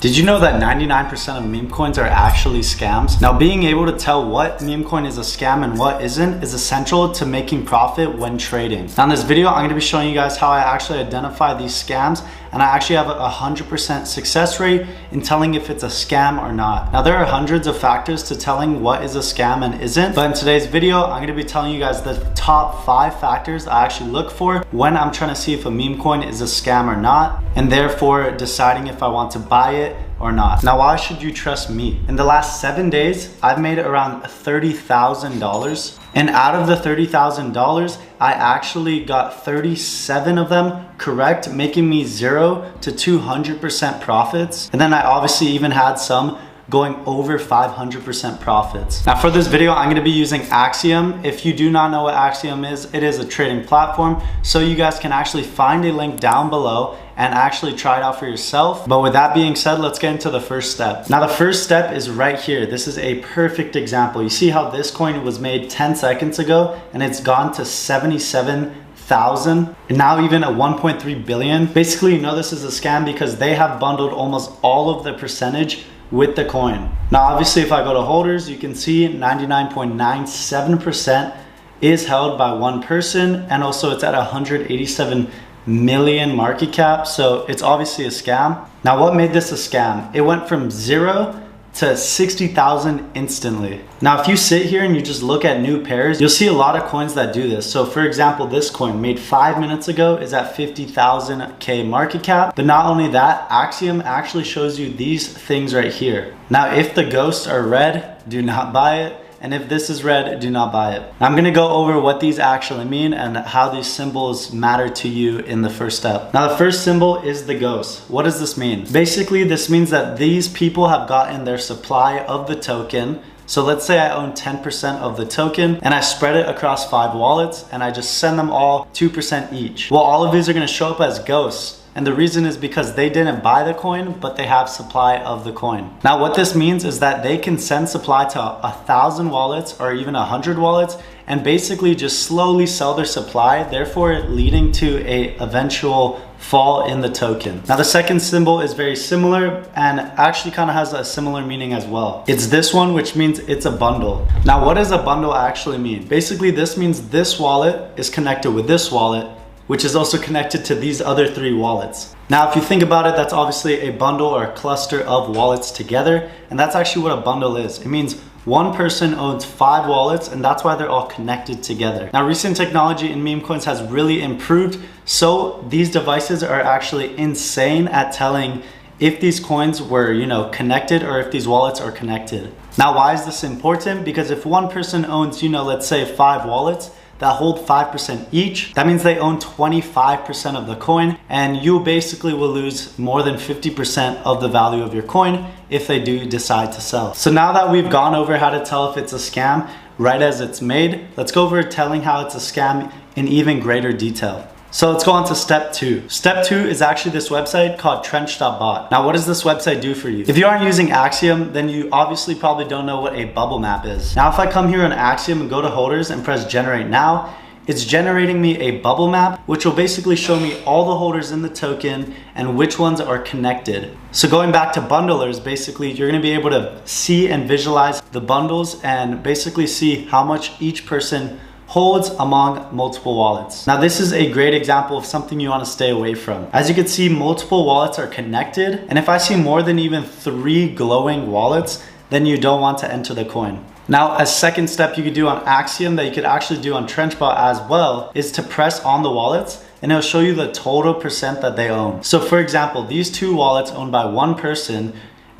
Did you know that 99% of meme coins are actually scams? Now, being able to tell what meme coin is a scam and what isn't is essential to making profit when trading. Now in this video, I'm gonna be showing you guys how I actually identify these scams, and I actually have a 100% success rate in telling if it's a scam or not. Now there are hundreds of factors to telling what is a scam and isn't, but in today's video, I'm gonna be telling you guys the top 5 factors I actually look for when I'm trying to see if a meme coin is a scam or not, and therefore deciding if I want to buy it or not. Now, why should you trust me? In the last 7 days, I've made around $30,000. And out of the $30,000, I actually got 37 of them correct, making me 0 to 200% profits. And then I obviously even had some going over 500% profits. Now for this video, I'm gonna be using Axiom. If you do not know what Axiom is, it is a trading platform. So you guys can actually find a link down below and actually try it out for yourself. But with that being said, let's get into the first step. Now the first step is right here. This is a perfect example. You see how this coin was made 10 seconds ago and it's gone to 77,000 and now even a 1.3 billion. Basically, you know this is a scam because they have bundled almost all of the percentage with the coin. Now obviously if I go to holders, you can see 99.97% is held by one person, and also it's at 187 million market cap, so it's obviously a scam. Now what made this a scam? It went from 0 to 60,000 instantly. Now if you sit here and you just look at new pairs, you'll see a lot of coins that do this. So for example, this coin made 5 minutes ago is at 50,000K market cap. But not only that, Axiom actually shows you these things right here. Now if the ghosts are red, do not buy it. And if this is red, do not buy it. I'm gonna go over what these actually mean and how these symbols matter to you in the first step. Now the first symbol is the ghost. What does this mean? Basically, this means that these people have gotten their supply of the token. So let's say I own 10% of the token and I spread it across 5 wallets and I just send them all 2% each. Well, all of these are gonna show up as ghosts. And the reason is because they didn't buy the coin, but they have supply of the coin. Now what this means is that they can send supply to 1,000 wallets or even 100 wallets and basically just slowly sell their supply, therefore leading to a eventual fall in the token. Now the second symbol is very similar and actually kind of has a similar meaning as well. It's this one, which means it's a bundle. Now what does a bundle actually mean? Basically this means this wallet is connected with this wallet, which is also connected to these other 3 wallets. Now, if you think about it, that's obviously a bundle or a cluster of wallets together, and that's actually what a bundle is. It means one person owns 5 wallets, and that's why they're all connected together. Now, recent technology in meme coins has really improved, so these devices are actually insane at telling if these coins were, connected or if these wallets are connected. Now, why is this important? Because if one person owns, let's say 5 wallets, that hold 5% each, that means they own 25% of the coin, and you basically will lose more than 50% of the value of your coin if they do decide to sell. So now that we've gone over how to tell if it's a scam right as it's made, let's go over telling how it's a scam in even greater detail. So let's go on to step 2. Step 2 is actually this website called trench.bot. Now what does this website do for you? If you aren't using Axiom, then you obviously probably don't know what a bubble map is. Now if I come here on Axiom and go to holders and press generate now, it's generating me a bubble map, which will basically show me all the holders in the token and which ones are connected. So going back to bundlers, basically you're gonna be able to see and visualize the bundles and basically see how much each person holds among multiple wallets. Now this is a great example of something you want to stay away from. As you can see, multiple wallets are connected, and if I see more than even 3 glowing wallets, then you don't want to enter the coin. Now a second step you could do on Axiom that you could actually do on TrenchBot as well is to press on the wallets and it'll show you the total percent that they own. So for example, these 2 wallets owned by one person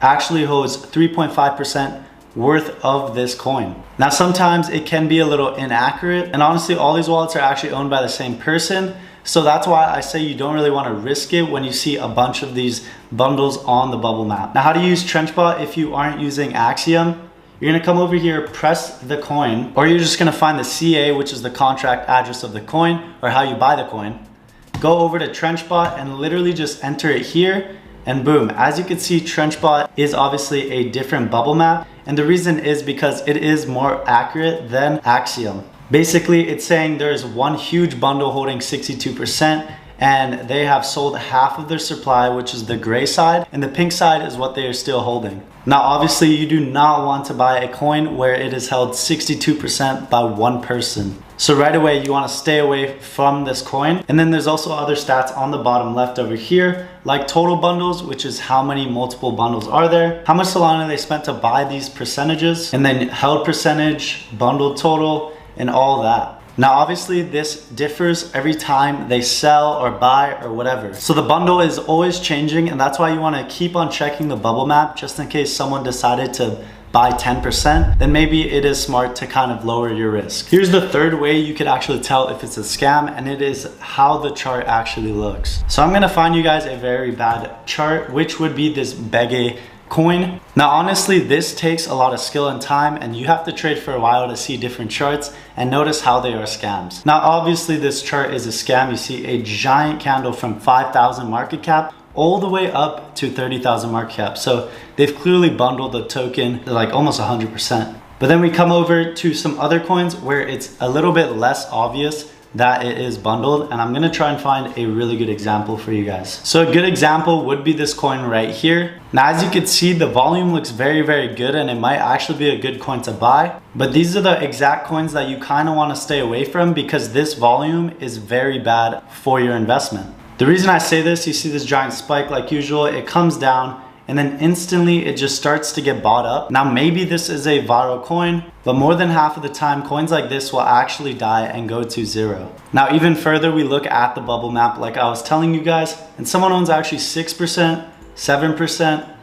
actually holds 3.5% worth of this coin. Now sometimes it can be a little inaccurate, and honestly all these wallets are actually owned by the same person, so that's why I say you don't really want to risk it when you see a bunch of these bundles on the bubble map. Now how to use TrenchBot if you aren't using Axiom? You're gonna come over here, press the coin, or you're just gonna find the CA, which is the contract address of the coin, or how you buy the coin. Go over to TrenchBot and literally just enter it here, and boom, as you can see, TrenchBot is obviously a different bubble map. And the reason is because it is more accurate than Axiom. Basically, it's saying there's one huge bundle holding 62%, and they have sold half of their supply, which is the gray side, and the pink side is what they are still holding. Now, obviously, you do not want to buy a coin where it is held 62% by one person. So right away, you want to stay away from this coin. And then there's also other stats on the bottom left over here, like total bundles, which is how many multiple bundles are there, how much Solana they spent to buy these percentages, and then held percentage, bundle total, and all that. Now, obviously, this differs every time they sell or buy or whatever. So the bundle is always changing, and that's why you want to keep on checking the bubble map just in case someone decided to buy 10%, then maybe it is smart to kind of lower your risk. Here's the third way you could actually tell if it's a scam, and it is how the chart actually looks. So I'm gonna find you guys a very bad chart, which would be this Bege coin. Now, honestly, this takes a lot of skill and time, and you have to trade for a while to see different charts and notice how they are scams. Now, obviously, this chart is a scam. You see a giant candle from 5,000 market cap all the way up to 30,000 market cap. So they've clearly bundled the token like almost 100%. But then we come over to some other coins where it's a little bit less obvious that it is bundled, and I'm gonna try and find a really good example for you guys. So a good example would be this coin right here. Now, as you can see, the volume looks very, very good, and it might actually be a good coin to buy. But these are the exact coins that you kind of want to stay away from because this volume is very bad for your investment. The reason I say this, you see this giant spike like usual, it comes down, and then instantly it just starts to get bought up. Now, maybe this is a viral coin, but more than half of the time, coins like this will actually die and go to zero. Now, even further, we look at the bubble map like I was telling you guys, and someone owns actually 6%, 7%,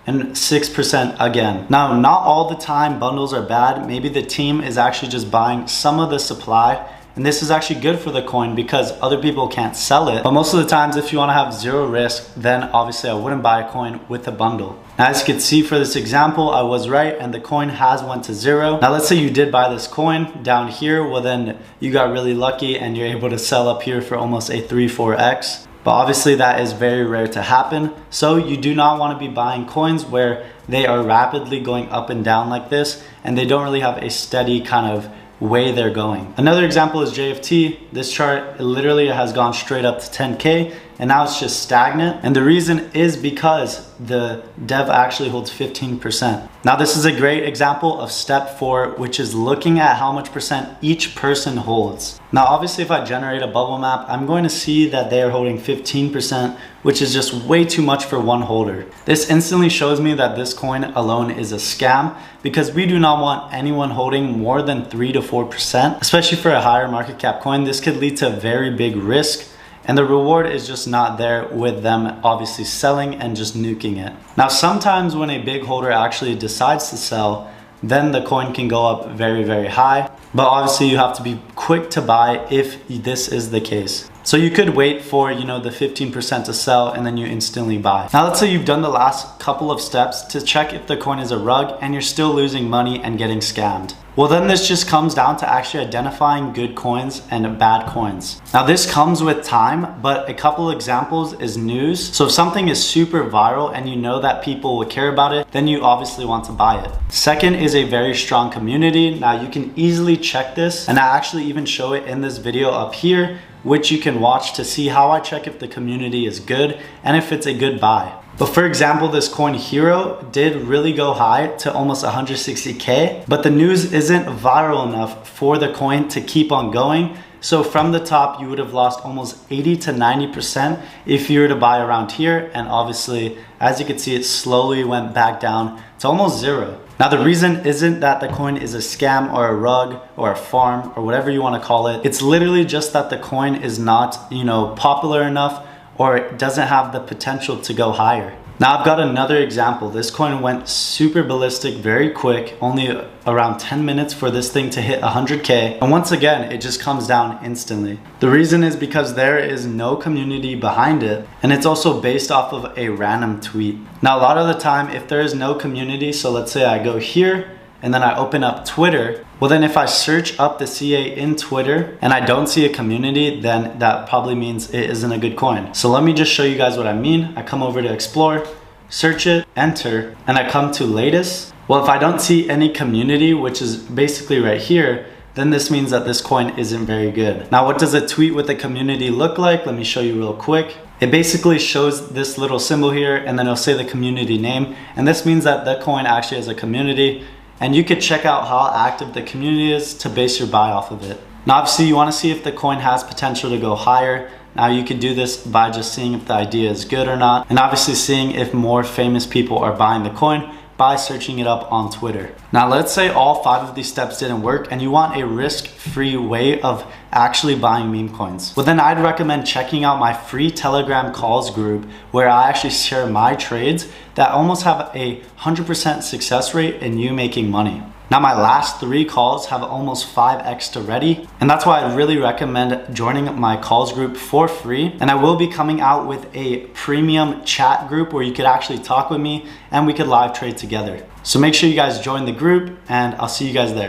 and 6% again. Now, not all the time bundles are bad. Maybe the team is actually just buying some of the supply, and this is actually good for the coin because other people can't sell it. But most of the times, if you want to have zero risk, then obviously I wouldn't buy a coin with a bundle. Now, as you can see for this example, I was right and the coin has went to zero. Now, let's say you did buy this coin down here. Well, then you got really lucky and you're able to sell up here for almost a 3-4x. But obviously that is very rare to happen. So you do not want to be buying coins where they are rapidly going up and down like this and they don't really have a steady kind of way they're going. Another example is JFT. This chart literally has gone straight up to 10K and now it's just stagnant. And the reason is because the dev actually holds 15%. Now, this is a great example of step 4, which is looking at how much percent each person holds. Now, obviously, if I generate a bubble map, I'm going to see that they are holding 15%, which is just way too much for one holder. This instantly shows me that this coin alone is a scam because we do not want anyone holding more than 3 to 4%, especially for a higher market cap coin. This could lead to very big risk, and the reward is just not there with them obviously selling and just nuking it. Now, sometimes when a big holder actually decides to sell, then the coin can go up very, very high. But obviously you have to be quick to buy if this is the case. So you could wait for, the 15% to sell and then you instantly buy. Now, let's say you've done the last couple of steps to check if the coin is a rug and you're still losing money and getting scammed. Well, then this just comes down to actually identifying good coins and bad coins. Now, this comes with time, but a couple examples is news. So if something is super viral and you know that people will care about it, then you obviously want to buy it. Second is a very strong community. Now, you can easily check this, and I actually even show it in this video up here, which you can watch to see how I check if the community is good and if it's a good buy. But for example, this coin Hero did really go high to almost 160K, but the news isn't viral enough for the coin to keep on going. So from the top, you would have lost almost 80 to 90% if you were to buy around here. And obviously, as you can see, it slowly went back down to almost zero. Now, the reason isn't that the coin is a scam or a rug or a farm or whatever you want to call it. It's literally just that the coin is not, popular enough, or it doesn't have the potential to go higher. Now, I've got another example. This coin went super ballistic very quick, only around 10 minutes for this thing to hit 100K. And once again, it just comes down instantly. The reason is because there is no community behind it, and it's also based off of a random tweet. Now, a lot of the time, if there is no community, so let's say I go here, and then I open up Twitter, well, then if I search up the CA in Twitter and I don't see a community, then that probably means it isn't a good coin. So let me just show you guys what I mean. I come over to Explore, search it, enter, and I come to latest. Well, if I don't see any community, which is basically right here, then this means that this coin isn't very good. Now, what does a tweet with the community look like? Let me show you real quick. It basically shows this little symbol here, and then it'll say the community name. And this means that the coin actually has a community, and you could check out how active the community is to base your buy off of it. Now, obviously you want to see if the coin has potential to go higher. Now you could do this by just seeing if the idea is good or not, and obviously seeing if more famous people are buying the coin by searching it up on Twitter. Now let's say all 5 of these steps didn't work and you want a risk-free way of actually buying meme coins. Well, then I'd recommend checking out my free Telegram calls group where I actually share my trades that almost have a 100% success rate in you making money. Now my last 3 calls have almost 5x to ready, and that's why I really recommend joining my calls group for free. And I will be coming out with a premium chat group where you could actually talk with me and we could live trade together. So make sure you guys join the group, and I'll see you guys there.